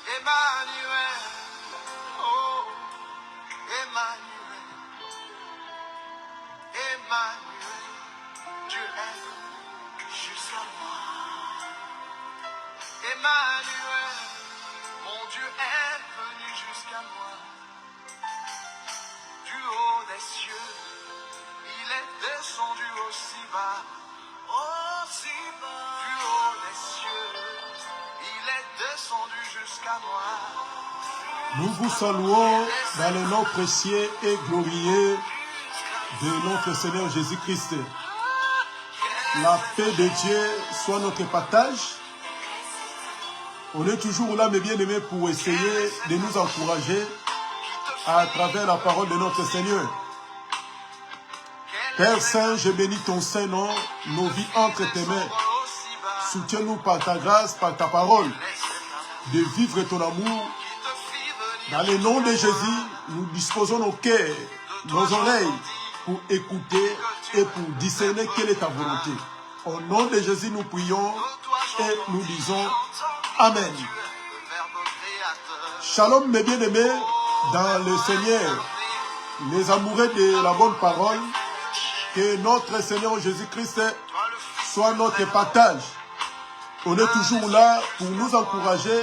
Emmanuel, oh, Emmanuel, Emmanuel, Dieu est venu jusqu'à moi. Emmanuel, mon Dieu est venu jusqu'à moi. Du haut des cieux, il est descendu aussi bas. Aussi bas. Du haut des cieux, il est descendu jusqu'à moi. Nous vous saluons dans le nom précieux et glorieux de notre Seigneur Jésus-Christ. La paix de Dieu soit notre partage. On est toujours là, mes bien-aimés, pour essayer de nous encourager à travers la parole de notre Seigneur. Père Saint, je bénis ton Saint-Nom, nos vies entre tes mains. Soutiens-nous par ta grâce, par ta parole, de vivre ton amour. Dans le nom de Jésus, nous disposons nos cœurs, nos oreilles, pour écouter et pour discerner quelle est ta volonté. Au nom de Jésus, nous prions et nous disons Amen. Shalom, mes bien-aimés, dans le Seigneur, les amoureux de la bonne parole, que notre Seigneur Jésus-Christ soit notre partage. On est toujours là pour nous encourager,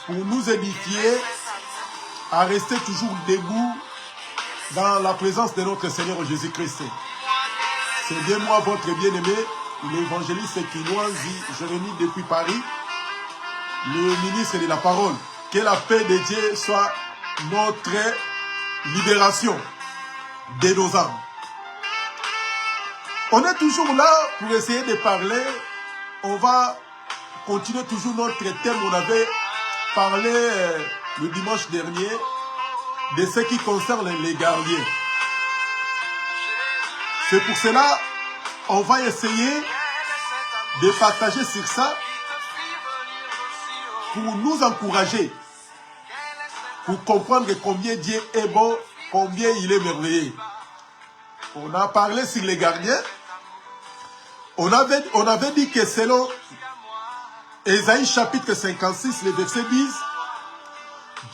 pour nous édifier, à rester toujours debout dans la présence de notre Seigneur Jésus-Christ. C'est bien moi, votre bien-aimé, l'évangéliste Kinoanzi Jérémie depuis Paris, le ministre de la parole. Que la paix de Dieu soit notre libération de nos âmes. On est toujours là pour essayer de parler. On va continuer toujours notre thème. On avait parlé le dimanche dernier de ce qui concerne les gardiens. C'est pour cela on va essayer de partager sur ça pour nous encourager, pour comprendre combien Dieu est bon, combien il est merveilleux. On a parlé sur les gardiens. On avait dit que selon Ésaïe chapitre 56, le verset 10,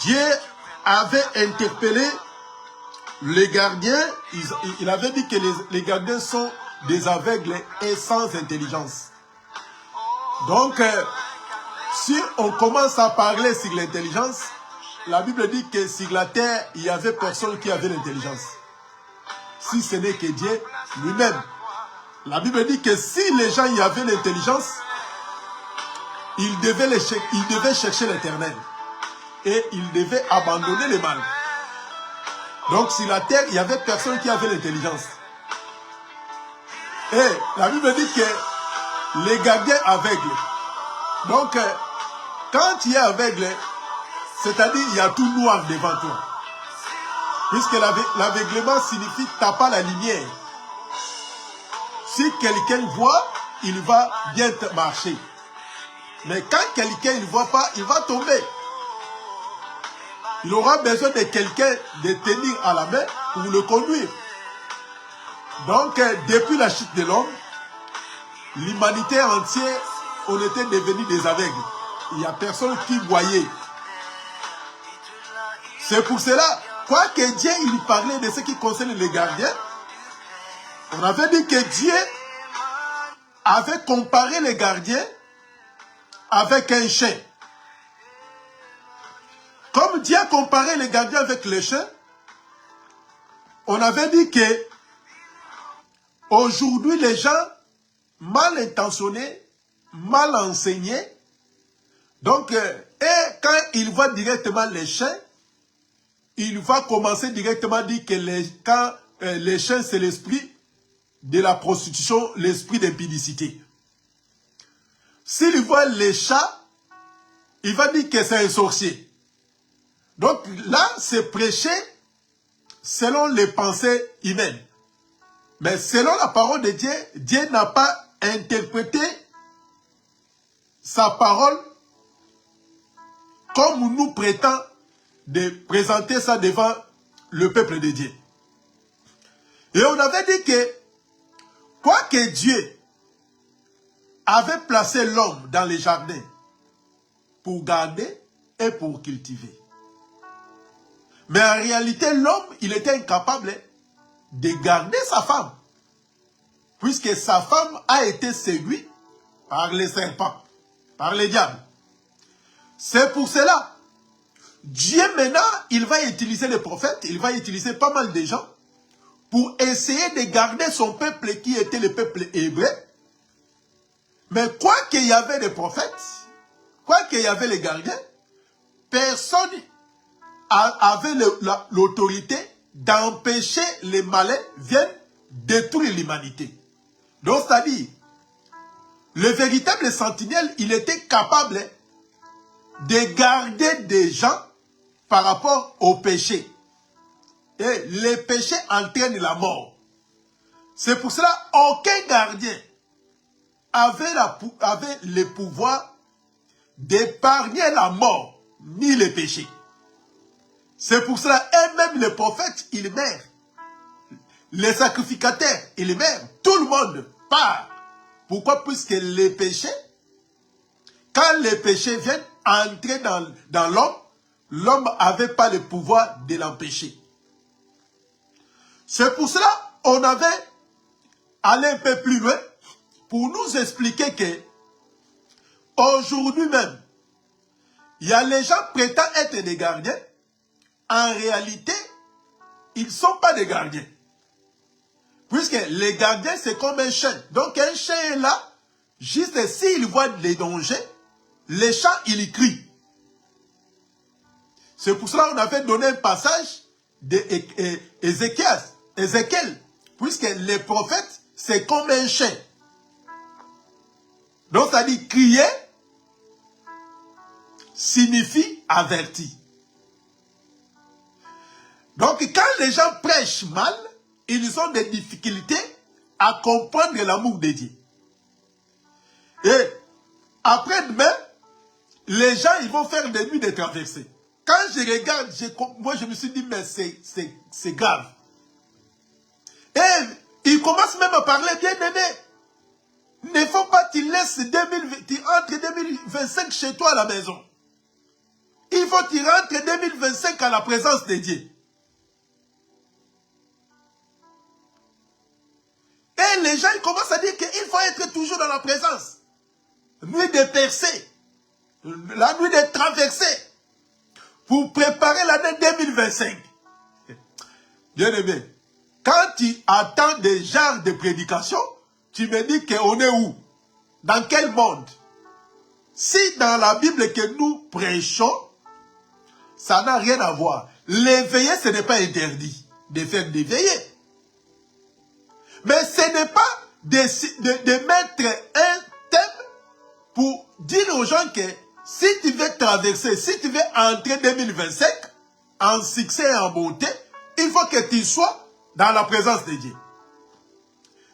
Dieu avait interpellé les gardiens. Il avait dit que les gardiens sont des aveugles et sans intelligence. Donc, si on commence à parler sur l'intelligence, la Bible dit que sur la terre, il n'y avait personne qui avait l'intelligence. Si ce n'est que Dieu lui-même. La Bible dit que si les gens y avaient l'intelligence, ils devaient chercher l'Éternel. Et ils devaient abandonner le mal. Donc sur la terre, il n'y avait personne qui avait l'intelligence. Et la Bible dit que les gardiens aveugles. Donc, quand tu es aveugle, c'est-à-dire il y a tout noir devant toi. Puisque l'aveuglement signifie que tu n'as pas la lumière. Si quelqu'un voit, il va bien marcher. Mais quand quelqu'un ne voit pas, il va tomber. Il aura besoin de quelqu'un de tenir à la main pour le conduire. Donc, depuis la chute de l'homme, l'humanité entière, on était devenus des aveugles. Il n'y a personne qui voyait. C'est pour cela, quoique Dieu il parlait de ce qui concerne les gardiens, on avait dit que Dieu avait comparé les gardiens avec un chien. Comme Dieu a comparé les gardiens avec les chiens, on avait dit que aujourd'hui les gens mal intentionnés, mal enseignés, donc et quand ils voient directement les chiens, il va commencer directement à dire que quand les chiens c'est l'esprit de la prostitution, l'esprit d'impudicité. S'il voit les chats, il va dire que c'est un sorcier. Donc là, c'est prêcher selon les pensées humaines. Mais selon la parole de Dieu, Dieu n'a pas interprété sa parole comme nous prétend de présenter ça devant le peuple de Dieu. Et on avait dit que Quoique Dieu avait placé l'homme dans les jardins pour garder et pour cultiver. Mais en réalité, l'homme, il était incapable de garder sa femme. Puisque sa femme a été séduite par les serpents, par les diables. C'est pour cela, Dieu maintenant, il va utiliser les prophètes, il va utiliser pas mal de gens pour essayer de garder son peuple qui était le peuple hébreu. Mais quoi qu'il y avait des prophètes, quoi qu'il y avait les gardiens, personne avait l'autorité d'empêcher les malins viennent détruire l'humanité. Donc, c'est-à-dire, le véritable sentinelle, il était capable de garder des gens par rapport au péché. Et les péchés entraînent la mort. C'est pour cela aucun gardien avait le pouvoir d'épargner la mort, ni les péchés. C'est pour cela, et même les prophètes, ils meurent. Les sacrificateurs, ils meurent. Tout le monde part. Pourquoi? Puisque les péchés, quand les péchés viennent entrer dans l'homme, l'homme n'avait pas le pouvoir de l'empêcher. C'est pour cela qu'on avait allé un peu plus loin pour nous expliquer que aujourd'hui même, il y a les gens prétendent être des gardiens. En réalité, ils ne sont pas des gardiens. Puisque les gardiens, c'est comme un chien. Donc un chien est là, juste s'il voit les dangers, les chats, il crie. C'est pour cela qu'on avait donné un passage d'Ézéchiel. Puisque les prophètes, c'est comme un chien. Donc ça dit crier signifie averti. Donc quand les gens prêchent mal, ils ont des difficultés à comprendre l'amour de Dieu. Et après-demain, les gens ils vont faire des nuits de traversée. Quand je regarde, moi je me suis dit, mais c'est grave. Et ils commencent même à parler, bien aimé. Ne faut pas que tu laisses tu entres 2025 chez toi à la maison. Il faut que tu rentres 2025 à la présence de Dieu. Et les gens ils commencent à dire qu'il faut être toujours dans la présence. Nuit de percée. La nuit de traversée. Pour préparer l'année 2025. Bien aimé, quand tu attends des genres de prédications, tu me dis qu'on est où? Dans quel monde? Si dans la Bible que nous prêchons, ça n'a rien à voir. L'éveillé, ce n'est pas interdit de faire des veillées. Mais ce n'est pas de mettre un thème pour dire aux gens que si tu veux traverser, si tu veux entrer 2025 en succès et en bonté, il faut que tu sois dans la présence de Dieu.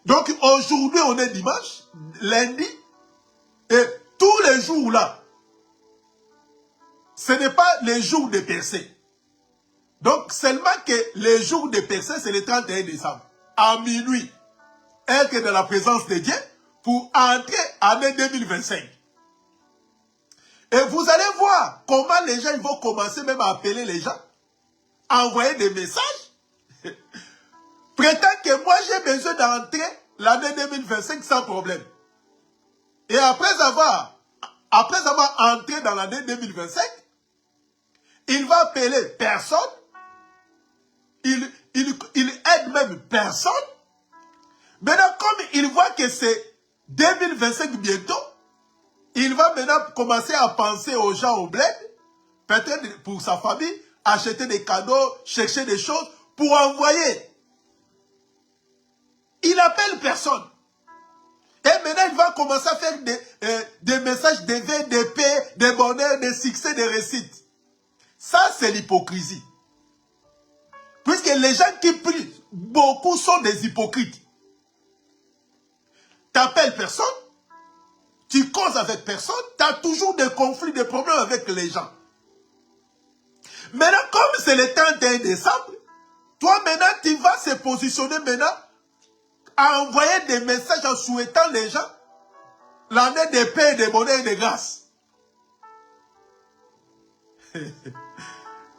Donc aujourd'hui, on est dimanche, lundi, et tous les jours là, ce n'est pas les jours de percée. Donc seulement que les jours de percée, c'est le 31 décembre, à minuit, être dans la présence de Dieu pour entrer en année 2025. Et vous allez voir comment les gens ils vont commencer même à appeler les gens, à envoyer des messages. Prétend que moi j'ai besoin d'entrer l'année 2025 sans problème. Et après avoir entré dans l'année 2025, il va appeler personne, il aide même personne. Maintenant, comme il voit que c'est 2025 bientôt, il va maintenant commencer à penser aux gens au bled, peut-être pour sa famille, acheter des cadeaux, chercher des choses pour envoyer. Il appelle personne. Et maintenant, il va commencer à faire des messages de vie, de paix, de bonheur, de succès, de réussite. Ça, c'est l'hypocrisie. Puisque les gens qui prient, beaucoup sont des hypocrites. Tu n'appelles personne, tu causes avec personne, tu as toujours des conflits, des problèmes avec les gens. Maintenant, comme c'est le 31 décembre, toi maintenant, tu vas se positionner maintenant à envoyer des messages en souhaitant les gens l'année de paix, de bonheur et de grâce.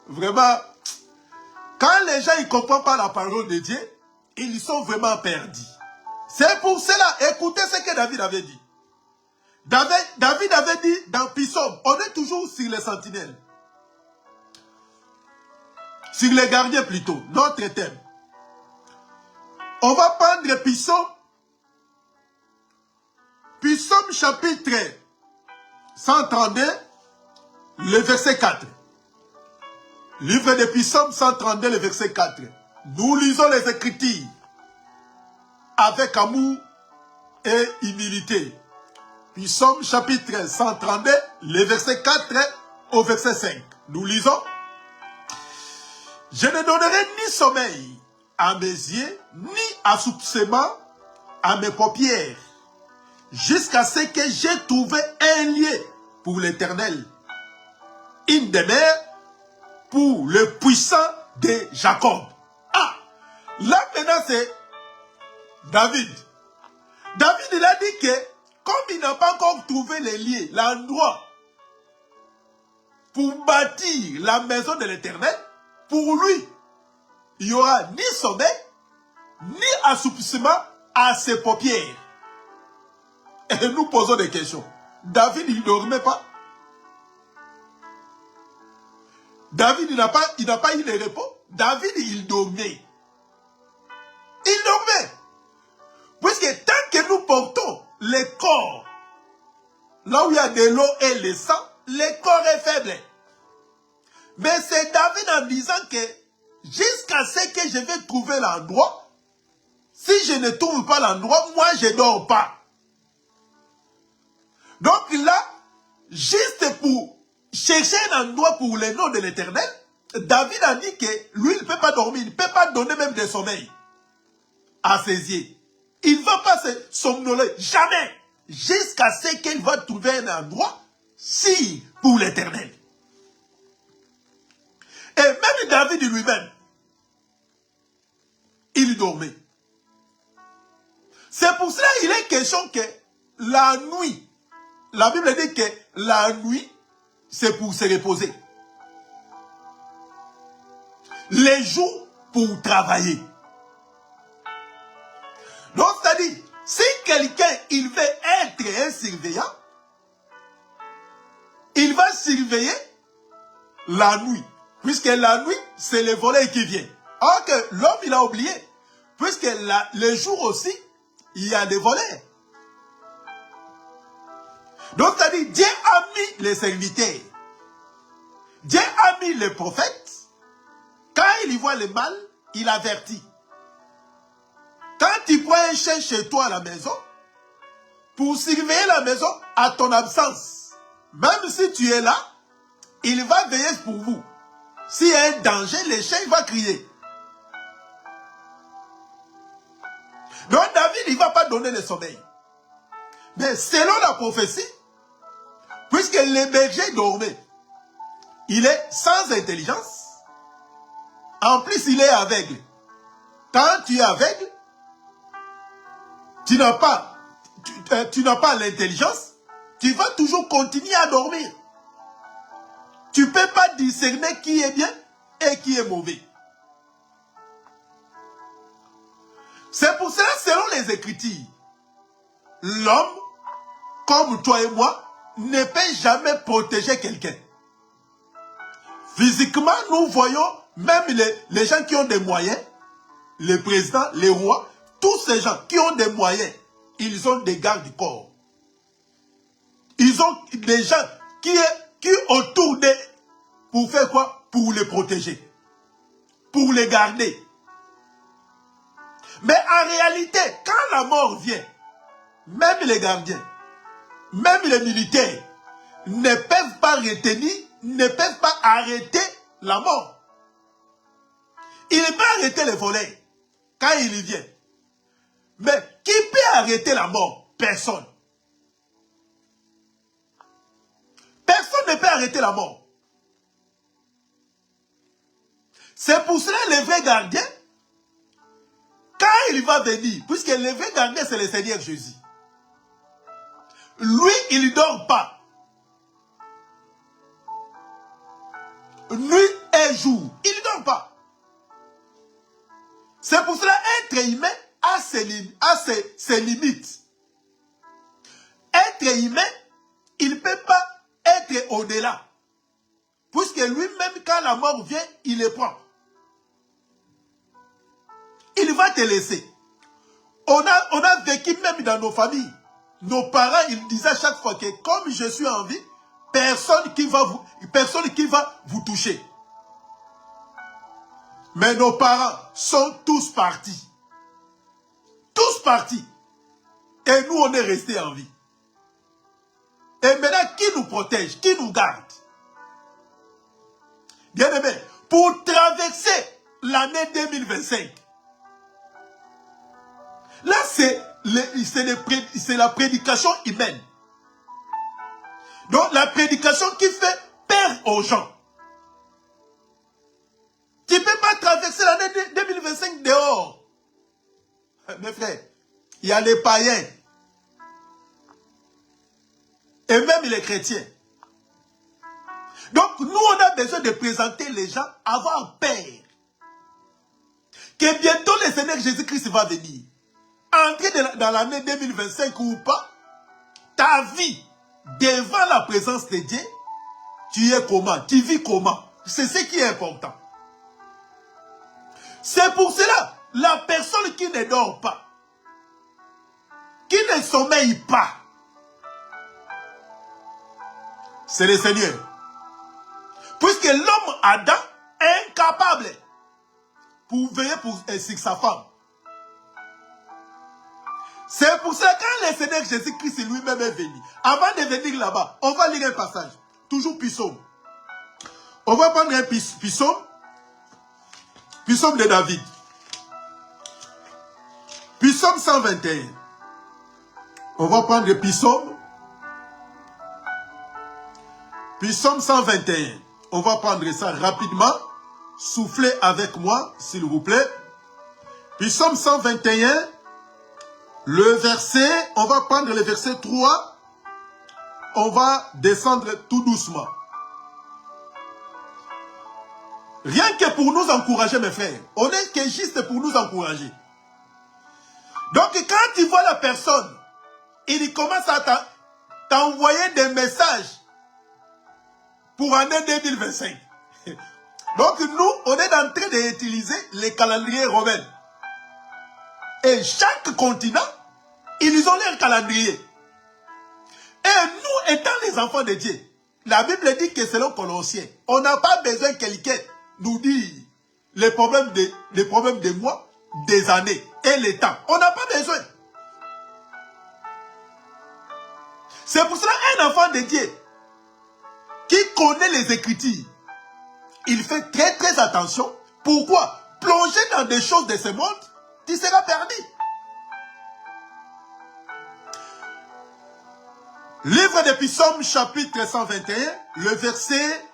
Vraiment, quand les gens ne comprennent pas la parole de Dieu, ils sont vraiment perdus. C'est pour cela, écoutez ce que David avait dit. David avait dit dans Psaume, on est toujours sur les sentinelles. Sur les gardiens plutôt, notre thème. On va prendre Psaume chapitre 132, le verset 4. Livre de Psaume 132, le verset 4. Nous lisons les Écritures avec amour et humilité. Psaume chapitre 132, le verset 4 au verset 5. Nous lisons. Je ne donnerai ni sommeil à mes yeux, ni assoupissement à mes paupières, jusqu'à ce que j'ai trouvé un lieu pour l'Éternel, une demeure pour le puissant de Jacob. Ah, là maintenant c'est David. David il a dit que comme il n'a pas encore trouvé les lieux, l'endroit pour bâtir la maison de l'Éternel, pour lui, il n'y aura ni sommeil, ni assoupissement à ses paupières. Et nous posons des questions. David, il ne dormait pas. David, il n'a pas eu de repos. David, il dormait. Il dormait. Puisque tant que nous portons les corps, là où il y a de l'eau et le sang, le corps est faible. Mais c'est David en disant que jusqu'à ce que je vais trouver l'endroit, si je ne trouve pas l'endroit, moi je ne dors pas. Donc là, juste pour chercher un endroit pour le nom de l'Éternel, David a dit que lui, il ne peut pas dormir, il ne peut pas donner même de sommeil à ses yeux. Il ne va pas se somnoler, jamais, jusqu'à ce qu'il va trouver un endroit, si pour l'Éternel. Et même David lui-même, il dormait. C'est pour cela qu'il est question que la nuit, la Bible dit que la nuit, c'est pour se reposer. Les jours pour travailler. Donc, c'est-à-dire, si quelqu'un, il veut être un surveillant, il va surveiller la nuit. Puisque la nuit, c'est le voleur qui vient. Or que l'homme, il a oublié. Puisque le jour aussi, il y a des voleurs. Donc, c'est-à-dire, Dieu a mis les serviteurs. Dieu a mis les prophètes. Quand il y voit le mal, il avertit. Quand tu prends un chien chez toi à la maison, pour surveiller la maison à ton absence, même si tu es là, il va veiller pour vous. S'il y a un danger, le chien va crier. Donc David, il ne va pas donner le sommeil. Mais selon la prophétie, puisque le berger dormait, il est sans intelligence. En plus, il est aveugle. Quand tu es aveugle, tu n'as pas l'intelligence, tu vas toujours continuer à dormir. Tu ne peux pas discerner qui est bien et qui est mauvais. C'est pour cela, selon les Écritures, l'homme, comme toi et moi, ne peut jamais protéger quelqu'un. Physiquement, nous voyons même les gens qui ont des moyens, les présidents, les rois, tous ces gens qui ont des moyens, ils ont des gardes du corps. Ils ont des gens qui autour d'eux, pour faire quoi? Pour les protéger, pour les garder. Mais en réalité, quand la mort vient, même les gardiens, même les militaires, ne peuvent pas retenir, ne peuvent pas arrêter la mort. Il peut arrêter les voleurs quand il y vient. Mais qui peut arrêter la mort? Personne. Personne ne peut arrêter la mort. C'est pour cela les vrais gardiens, quand il va venir, puisque le vrai gardien, c'est le Seigneur Jésus. Lui, il ne dort pas. Nuit et jour. Il ne dort pas. C'est pour cela qu'être humain a ses limites. Être humain, il ne peut pas être au-delà. Puisque lui-même, quand la mort vient, il le prend. Il va te laisser. On a vécu même dans nos familles. Nos parents, ils disaient à chaque fois que comme je suis en vie, personne qui va vous toucher. Mais nos parents sont tous partis. Tous partis. Et nous, on est restés en vie. Et maintenant, qui nous protège? Qui nous garde? Bien aimé, pour traverser l'année 2025, là, c'est la prédication humaine. Donc, la prédication qui fait peur aux gens. Tu ne peux pas traverser l'année 2025 dehors. Mes frères, il y a les païens. Et même les chrétiens. Donc, nous, on a besoin de présenter les gens, avoir peur. Que bientôt, le Seigneur Jésus-Christ va venir. Entrer dans l'année 2025 ou pas, ta vie devant la présence de Dieu, tu es comment? Tu vis comment? C'est ce qui est important. C'est pour cela, la personne qui ne dort pas, qui ne sommeille pas, c'est le Seigneur. Puisque l'homme Adam est incapable pour veiller sur sa femme. C'est pour cela que quand le Seigneur Jésus-Christ lui-même est venu, avant de venir là-bas, on va lire un passage. Toujours psaume. On va prendre un psaume. Psaume de David. Psaume 121. On va prendre le psaume. Psaume 121. On va prendre ça rapidement. Soufflez avec moi, s'il vous plaît. Psaume 121. Le verset, on va prendre le verset 3. On va descendre tout doucement. Rien que pour nous encourager, mes frères. On est que juste pour nous encourager. Donc, quand tu vois la personne, il commence à t'envoyer des messages pour l'année 2025. Donc, nous, on est en train d'utiliser les calendriers romains. Et chaque continent, ils ont leur calendrier. Et nous, étant les enfants de Dieu, la Bible dit que selon Colossiens, on n'a pas besoin que quelqu'un nous dise les problèmes des mois, des années et les temps. On n'a pas besoin. C'est pour cela un enfant de Dieu qui connaît les Écritures, il fait très très attention. Pourquoi? Plonger dans des choses de ce monde, tu seras perdu. Livre des Psaumes, chapitre 121, le verset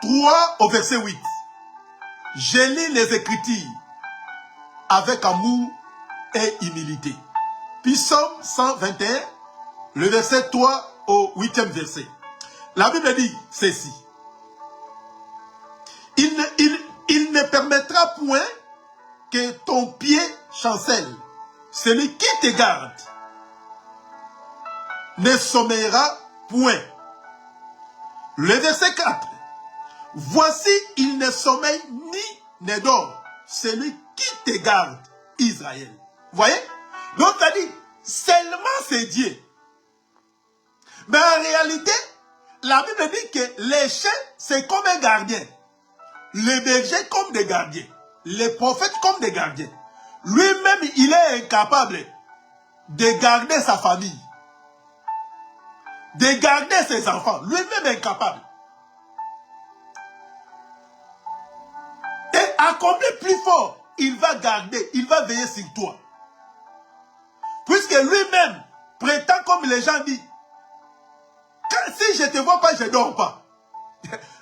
3 au verset 8. Je lis les Écritures avec amour et humilité. Psaume 121, le verset 3 au 8e verset. La Bible dit ceci. Il ne permettra point que ton pied chancelle. Celui qui te garde ne sommeillera point. Le verset 4. Voici, il ne sommeille ni ne dort. Celui qui te garde, Israël. Voyez? Donc, ça dit, seulement c'est Dieu. Mais en réalité, la Bible dit que les chiens, c'est comme un gardien. Les bergers comme des gardiens. Les prophètes comme des gardiens. Lui-même, il est incapable de garder sa famille. De garder ses enfants. Lui-même incapable. Et accompli plus fort, il va garder, il va veiller sur toi. Puisque lui-même prétend comme les gens disent, si je ne te vois pas, je ne dors pas.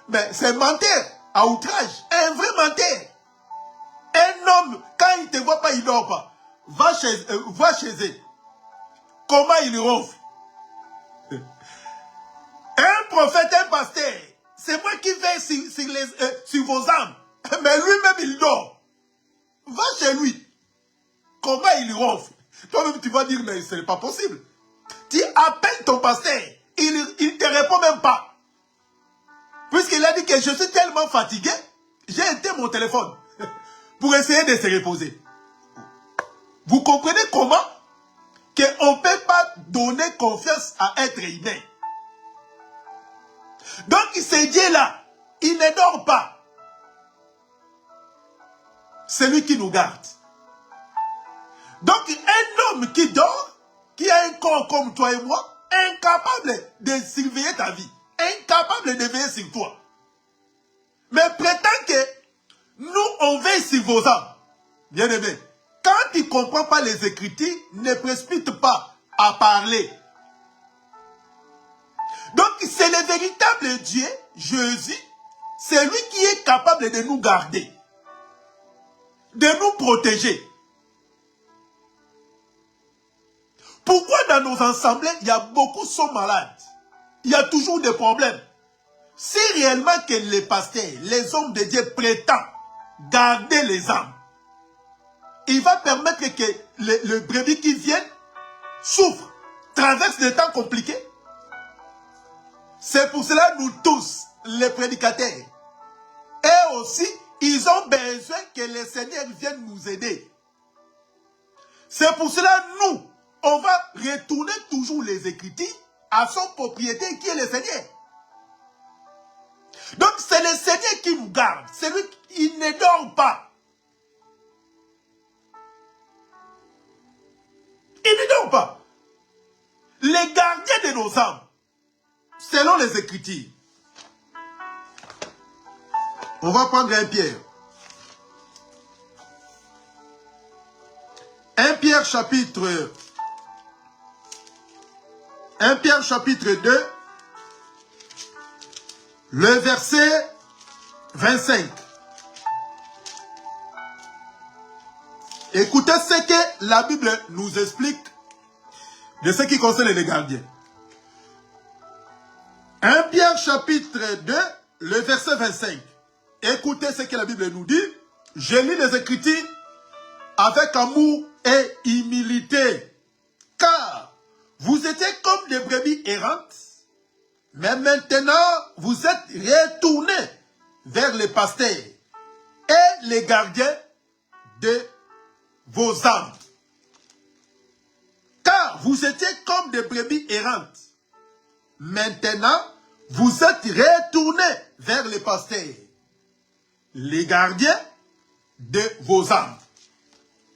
Mais c'est menteur, à outrage, un vrai menteur. Un homme, quand il ne te voit pas, il ne dort pas. Va chez eux. Comment il ronfle? Un prophète, un pasteur, c'est moi qui veille sur vos âmes. Mais lui-même, il dort. Va chez lui. Comment il ronfle? Toi-même, tu vas dire, mais ce n'est pas possible. Tu appelles ton pasteur, il ne te répond même pas. Puisqu'il a dit que je suis tellement fatigué, j'ai éteint mon téléphone pour essayer de se reposer. Vous comprenez comment qu'on ne peut pas donner confiance à être humain. Donc ce Dieu-là, il ne dort pas. C'est lui qui nous garde. Donc un homme qui dort, qui a un corps comme toi et moi, incapable de surveiller ta vie, incapable de veiller sur toi, mais prétend que nous, on veille sur vos âmes. Bien aimé, quand tu ne comprends pas les Écritures, ne précipite pas à parler. Donc c'est le véritable Dieu, Jésus, c'est lui qui est capable de nous garder, de nous protéger. Pourquoi dans nos assemblées, il y a beaucoup qui sont malades? Il y a toujours des problèmes. Si réellement que les pasteurs, les hommes de Dieu prétendent garder les âmes, il va permettre que le brebis qui viennent souffre, traverse des temps compliqués. C'est pour cela que nous tous, les prédicateurs, et aussi, ils ont besoin que le Seigneur vienne nous aider. C'est pour cela que nous, on va retourner toujours les Écritures à son propriétaire qui est le Seigneur. Donc c'est le Seigneur qui nous garde. C'est lui qui ne dort pas. Il ne dort pas. Les gardiens de nos âmes, selon les Écritures. On va prendre un Pierre. 1 Pierre chapitre 2, le verset 25. Écoutez ce que la Bible nous explique de ce qui concerne les gardiens. 1 Pierre chapitre 2, le verset 25. Écoutez ce que la Bible nous dit. Je lis les Écritures avec amour et humilité. Car vous étiez comme des brebis errantes, mais maintenant vous êtes retournés vers les pasteurs et les gardiens de vos âmes. Car vous étiez comme des brebis errantes. Maintenant, vous êtes retournés vers les pasteurs, les gardiens de vos âmes.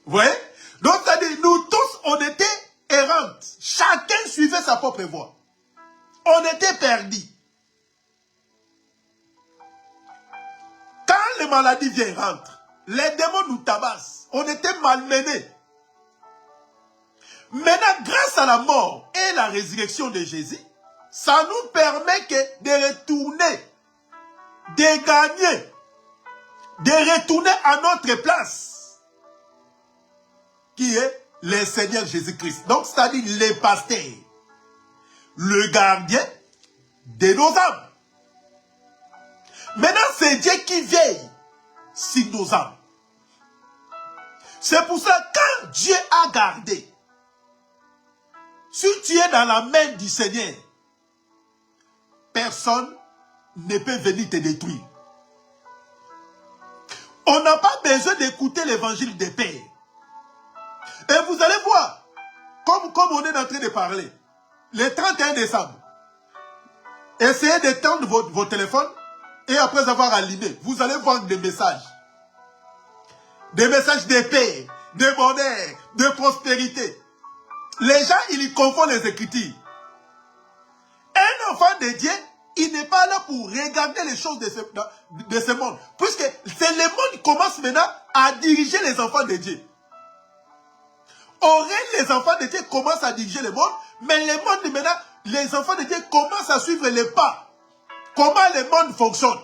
Vous voyez? Donc, c'est-à-dire, nous tous, on était errantes. Chacun suivait sa propre voie. On était perdus. Quand les maladies viennent rentrent, les démons nous tabassent. On était malmenés. Maintenant, grâce à la mort et la résurrection de Jésus, ça nous permet de retourner, de gagner, de retourner à notre place, qui est le Seigneur Jésus-Christ. Donc, c'est-à-dire les pasteurs, le gardien de nos âmes. Maintenant, c'est Dieu qui veille sur nos âmes. C'est pour ça que quand Dieu a gardé, si tu es dans la main du Seigneur, personne ne peut venir te détruire. On n'a pas besoin d'écouter l'évangile des pères. Et vous allez voir, comme on est en train de parler, le 31 décembre, essayez d'éteindre vos téléphones et après avoir allumé, vous allez voir des messages. Des messages de paix, de bonheur, de prospérité. Les gens, ils confondent les Écritures. Un enfant de Dieu, il n'est pas là pour regarder les choses de ce monde. Puisque c'est le monde qui commence maintenant à diriger les enfants de Dieu. Les enfants de Dieu commencent à diriger le monde, mais le monde maintenant, les enfants de Dieu commencent à suivre les pas. Comment le monde fonctionne.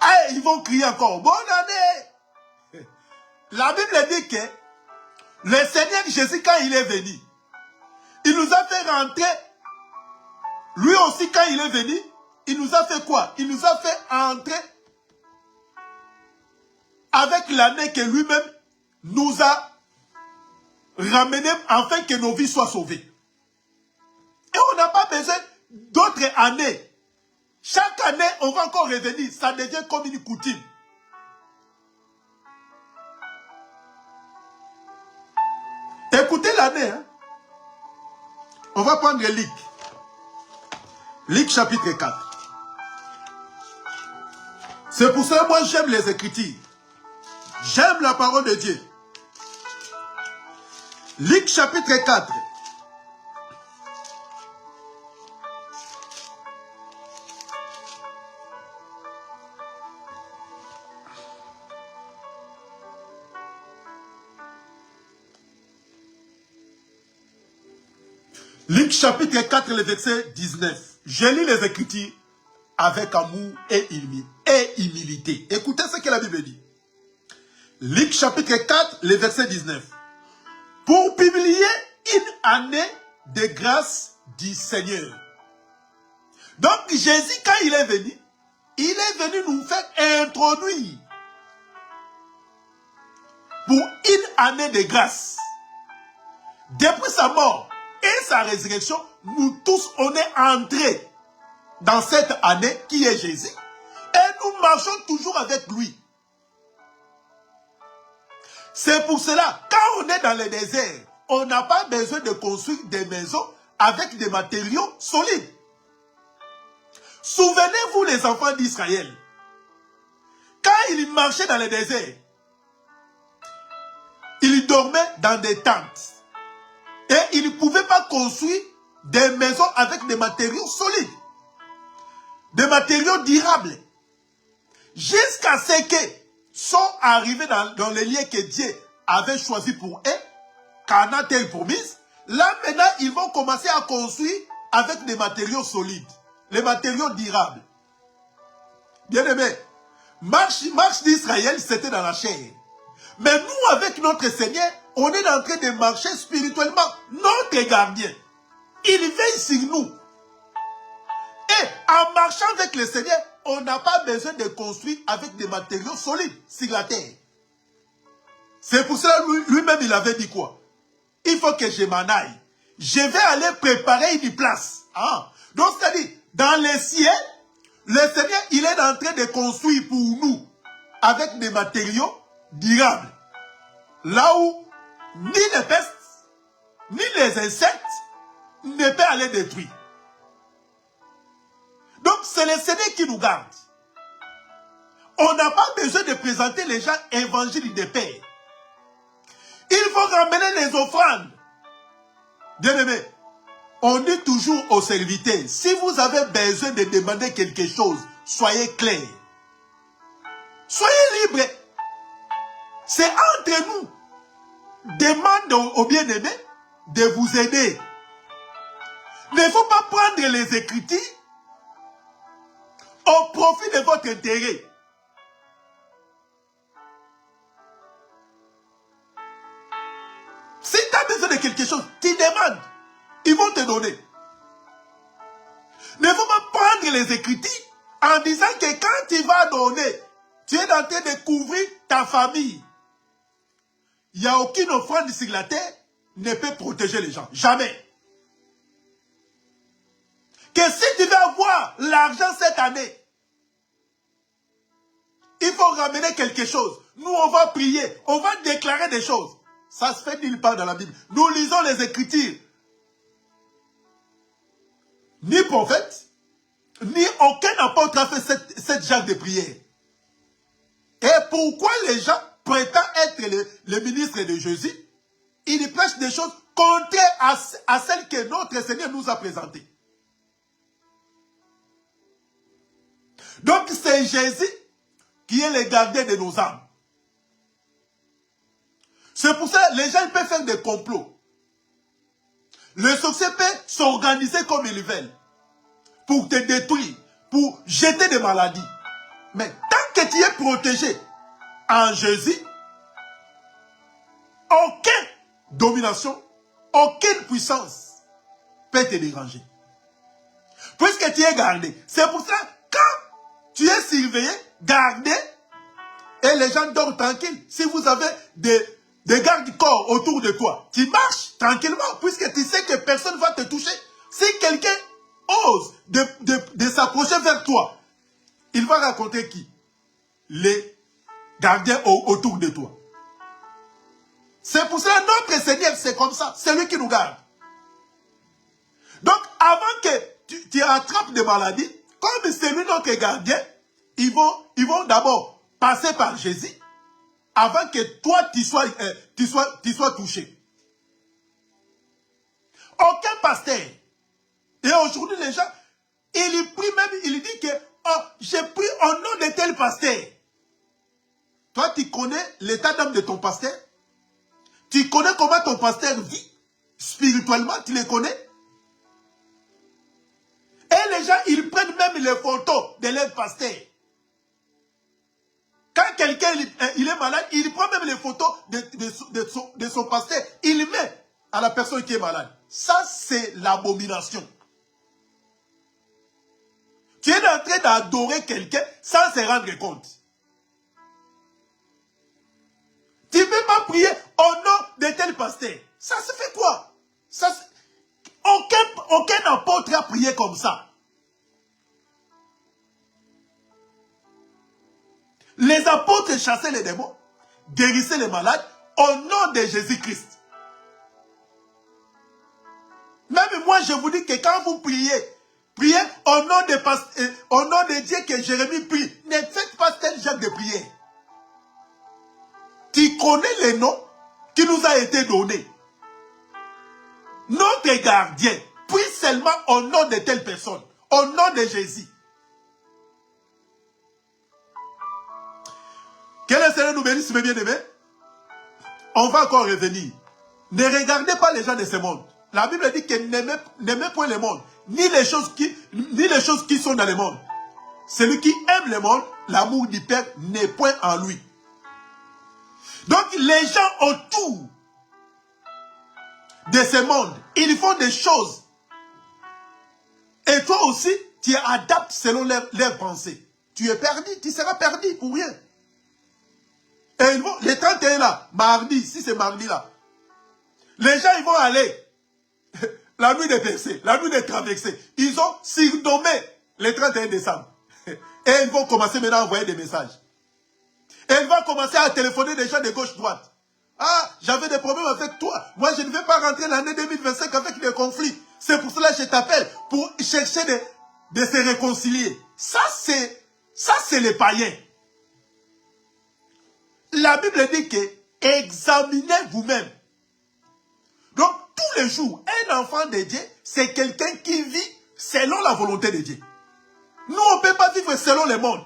Ah, ils vont crier encore, bonne année. La Bible dit que le Seigneur Jésus, quand il est venu, il nous a fait rentrer. Lui aussi, quand il est venu, il nous a fait quoi? Il nous a fait entrer avec l'année que lui-même nous a ramené afin que nos vies soient sauvées. Et on n'a pas besoin d'autres années. Chaque année, on va encore revenir. Ça devient comme une coutume. Écoutez l'année. Hein? On va prendre Luc. Luc chapitre 4. C'est pour ça que moi j'aime les Écritures. J'aime la parole de Dieu. Luc chapitre 4. Luc chapitre 4, le verset 19. Je lis les Écritures avec amour et humilité. Écoutez ce que la Bible dit. Luc chapitre 4, le verset 19. Pour publier une année de grâce du Seigneur. Donc Jésus, quand il est venu nous faire introduire pour une année de grâce. Depuis sa mort et sa résurrection, nous tous, on est entrés dans cette année qui est Jésus. Et nous marchons toujours avec lui. C'est pour cela, quand on est dans le désert, on n'a pas besoin de construire des maisons avec des matériaux solides. Souvenez-vous les enfants d'Israël. Quand ils marchaient dans le désert, ils dormaient dans des tentes. Et ils ne pouvaient pas construire des maisons avec des matériaux solides. Des matériaux durables. Jusqu'à ce qu'ils sont arrivés dans les lieux que Dieu avait choisis pour eux, Canaan terre promise. Là maintenant, ils vont commencer à construire avec des matériaux solides. Les matériaux durables. Bien aimé, marche d'Israël, c'était dans la chair. Mais nous, avec notre Seigneur, on est en train de marcher spirituellement. Notre gardien, il veille sur nous. Et en marchant avec le Seigneur, on n'a pas besoin de construire avec des matériaux solides sur la terre. C'est pour cela lui-même il avait dit quoi? Il faut que je m'en aille. Je vais aller préparer une place. Ah. Donc c'est-à-dire, dans les cieux, le Seigneur il est en train de construire pour nous avec des matériaux durables. Là où ni les pestes, ni les insectes ne peuvent aller détruire. Donc c'est le Seigneur qui nous garde. On n'a pas besoin de présenter les gens évangile de paix. Il faut ramener les offrandes. Bien aimé, on dit toujours aux serviteurs, si vous avez besoin de demander quelque chose, soyez clair. Soyez libre. C'est entre nous. Demande aux bien-aimés de vous aider. Il ne faut pas prendre les Écritures au profit de votre intérêt. Si tu as besoin de quelque chose, tu demandes. Ils vont te donner. Il ne faut pas prendre les Écritures en disant que quand tu vas donner, tu es en train de couvrir ta famille. Il n'y a aucune offrande sur la terre ne peut protéger les gens. Jamais. Que si tu veux avoir l'argent cette année, il faut ramener quelque chose. Nous, on va prier, on va déclarer des choses. Ça se fait nulle part dans la Bible. Nous lisons les Écritures. Ni prophète, ni aucun apôtre a fait cette genre de prière. Et pourquoi les gens prétendent être le ministre de Jésus? Ils prêchent des choses contraires à celles que notre Seigneur nous a présentées. Donc c'est Jésus qui est le gardien de nos âmes. C'est pour ça que les gens peuvent faire des complots. Le sorcier peut s'organiser comme ils veulent. Pour te détruire. Pour jeter des maladies. Mais tant que tu es protégé en Jésus, aucune domination, aucune puissance peut te déranger. Puisque tu es gardé. C'est pour ça, quand tu es surveillé, gardé, et les gens dorment tranquilles. Si vous avez des gardes-corps autour de toi, tu marches tranquillement, puisque tu sais que personne ne va te toucher. Si quelqu'un ose de s'approcher vers toi, il va raconter qui? Les gardiens autour de toi. C'est pour ça que notre Seigneur, c'est comme ça. C'est lui qui nous garde. Donc, avant que tu attrapes des maladies, comme c'est lui notre gardien, ils vont d'abord passer par Jésus avant que toi, tu sois touché. Aucun pasteur. Et aujourd'hui, les gens, il prie même, il dit que oh, j'ai pris au nom de tel pasteur. Toi, tu connais l'état d'âme de ton pasteur? Tu connais comment ton pasteur vit? Spirituellement, tu les connais? Et les gens, ils prennent même les photos de leur pasteur. Quand quelqu'un il est malade, il prend même les photos de son pasteur. Il met à la personne qui est malade. Ça, c'est l'abomination. Tu es en train d'adorer quelqu'un sans se rendre compte. Tu ne peux pas prier au nom de tel pasteur. Ça se fait quoi? Aucun apôtre a prié comme ça. Les apôtres chassaient les démons, guérissaient les malades au nom de Jésus-Christ. Même moi, je vous dis que quand vous priez au nom de Dieu que Jérémie prie, ne faites pas tel genre de prière. Tu connais les noms qui nous a été donnés. Notre gardien prie seulement au nom de telle personne, au nom de Jésus. Que le Seigneur nous bénisse, mes bien-aimés. On va encore revenir. Ne regardez pas les gens de ce monde. La Bible dit que n'aimez point le monde, ni les choses qui sont dans le monde. Celui qui aime le monde, l'amour du Père n'est point en lui. Donc les gens autour de ce monde, ils font des choses. Et toi aussi, tu adaptes selon leurs pensées. Tu es perdu, tu seras perdu pour rien. Et ils vont, les 31 là, mardi, si c'est mardi là, les gens ils vont aller, la nuit des percées, la nuit des traversées, ils ont surnommé les 31 décembre. Et ils vont commencer maintenant à envoyer des messages. Et ils vont commencer à téléphoner des gens de gauche-droite. Ah, j'avais des problèmes avec toi. Moi, je ne vais pas rentrer l'année 2025 avec des conflits. C'est pour cela que je t'appelle, pour chercher de se réconcilier. Ça, c'est les païens. La Bible dit que examinez vous-même. Donc, tous les jours, un enfant de Dieu, c'est quelqu'un qui vit selon la volonté de Dieu. Nous, on ne peut pas vivre selon le monde.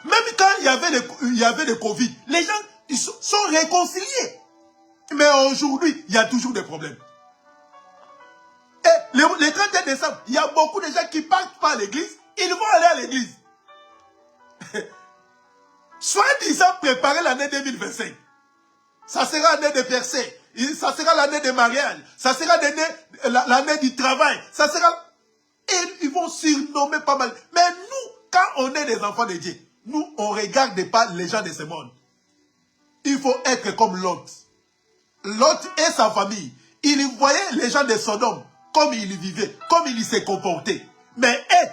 Même quand il y avait le Covid, les gens ils sont réconciliés. Mais aujourd'hui, il y a toujours des problèmes. Et les 31 décembre, il y a beaucoup de gens qui ne partent pas à l'église, ils vont aller à l'église. Soit-disant préparer l'année 2025. Ça sera l'année de percée. Ça sera l'année de mariage. Ça sera l'année du travail. Ça sera... Et ils vont surnommer pas mal. Mais nous, quand on est des enfants de Dieu, nous, on ne regarde pas les gens de ce monde. Il faut être comme Lot. Lot et sa famille, ils voyaient les gens de Sodome comme ils vivaient, comme ils se comportaient. Mais eux,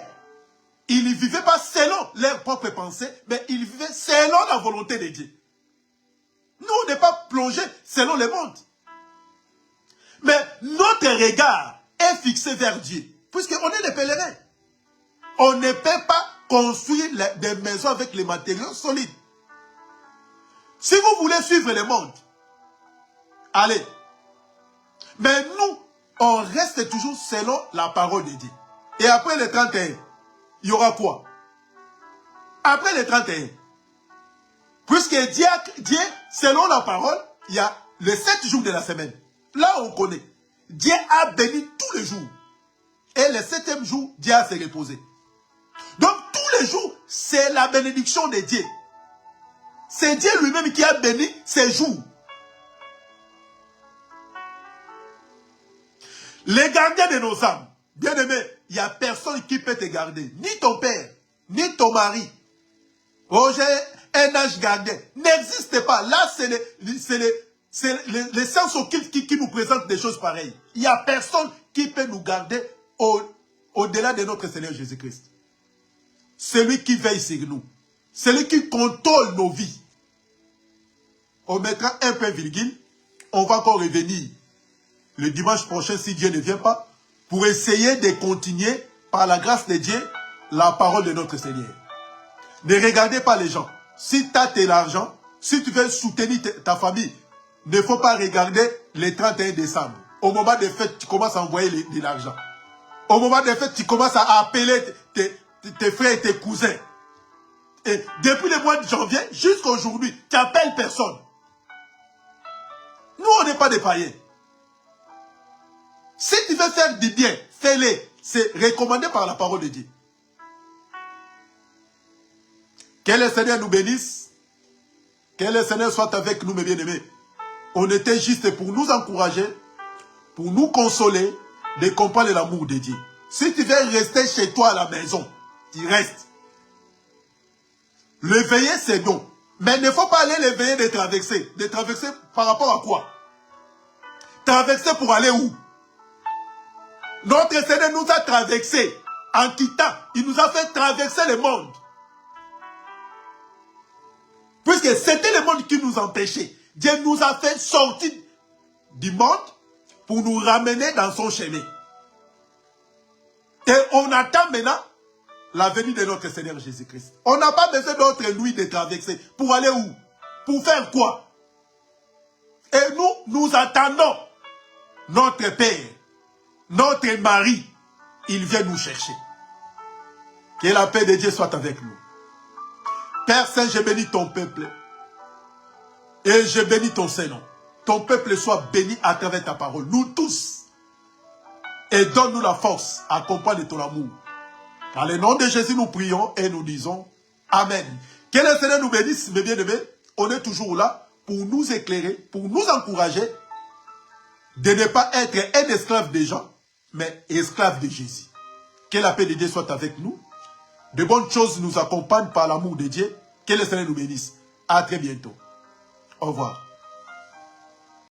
ils ne vivaient pas selon leurs propres pensées, mais ils vivaient selon la volonté de Dieu. Nous, on n'est pas plongé selon le monde. Mais notre regard est fixé vers Dieu, puisqu'on est des pèlerins. On ne peut pas construire des maisons avec les matériaux solides. Si vous voulez suivre le monde, allez. Mais nous, on reste toujours selon la parole de Dieu. Et après le 31, il y aura quoi? Après le 31, puisque Dieu, selon la parole, il y a les 7 jours de la semaine. Là, on connaît. Dieu a béni tous les jours. Et le 7e jour, Dieu a se reposé. Donc, tous les jours, c'est la bénédiction de Dieu. C'est Dieu lui-même qui a béni ces jours. Les gardiens de nos âmes, bien aimé, il n'y a personne qui peut te garder. Ni ton père, ni ton mari. Oh, j'ai un ange gardien. N'existe pas. Là, c'est les sens occultes qui nous présentent des choses pareilles. Il n'y a personne qui peut nous garder au-delà de notre Seigneur Jésus-Christ. Celui qui veille sur nous. Celui qui contrôle nos vies. On mettra un point virgule. On va encore revenir le dimanche prochain, si Dieu ne vient pas, pour essayer de continuer, par la grâce de Dieu, la parole de notre Seigneur. Ne regardez pas les gens. Si tu as de l'argent, si tu veux soutenir ta famille, il ne faut pas regarder le 31 décembre. Au moment des fêtes, tu commences à envoyer de l'argent. Au moment des fêtes, tu commences à appeler tes frères et tes cousins. Et depuis le mois de janvier jusqu'à aujourd'hui, tu n'appelles personne. Nous, on n'est pas des païens. Si tu veux faire du bien, fais-le. C'est recommandé par la parole de Dieu. Que le Seigneur nous bénisse. Que le Seigneur soit avec nous, mes bien-aimés. On était juste pour nous encourager, pour nous consoler, de comprendre l'amour de Dieu. Si tu veux rester chez toi à la maison, tu restes. Le veiller, c'est bon. Mais il ne faut pas aller le veiller de traverser. De traverser par rapport à quoi? Traverser pour aller où? Notre Seigneur nous a traversé en quittant. Il nous a fait traverser le monde. Puisque c'était le monde qui nous empêchait. Dieu nous a fait sortir du monde pour nous ramener dans son chemin. Et on attend maintenant la venue de notre Seigneur Jésus-Christ. On n'a pas besoin d'autre nuit de traverser. Pour aller où? Pour faire quoi? Et nous attendons notre Père, notre mari. Il vient nous chercher. Que la paix de Dieu soit avec nous. Père Saint, je bénis ton peuple. Et je bénis ton Saint-Nom. Ton peuple soit béni à travers ta parole. Nous tous. Et donne-nous la force à comprendre ton amour. Dans le nom de Jésus, nous prions et nous disons Amen. Que le Seigneur nous bénisse, mes bien-aimés. On est toujours là pour nous éclairer, pour nous encourager de ne pas être un esclave des gens, mais esclave de Jésus. Que la paix de Dieu soit avec nous. De bonnes choses nous accompagnent par l'amour de Dieu. Que le Seigneur nous bénisse. À très bientôt. Au revoir.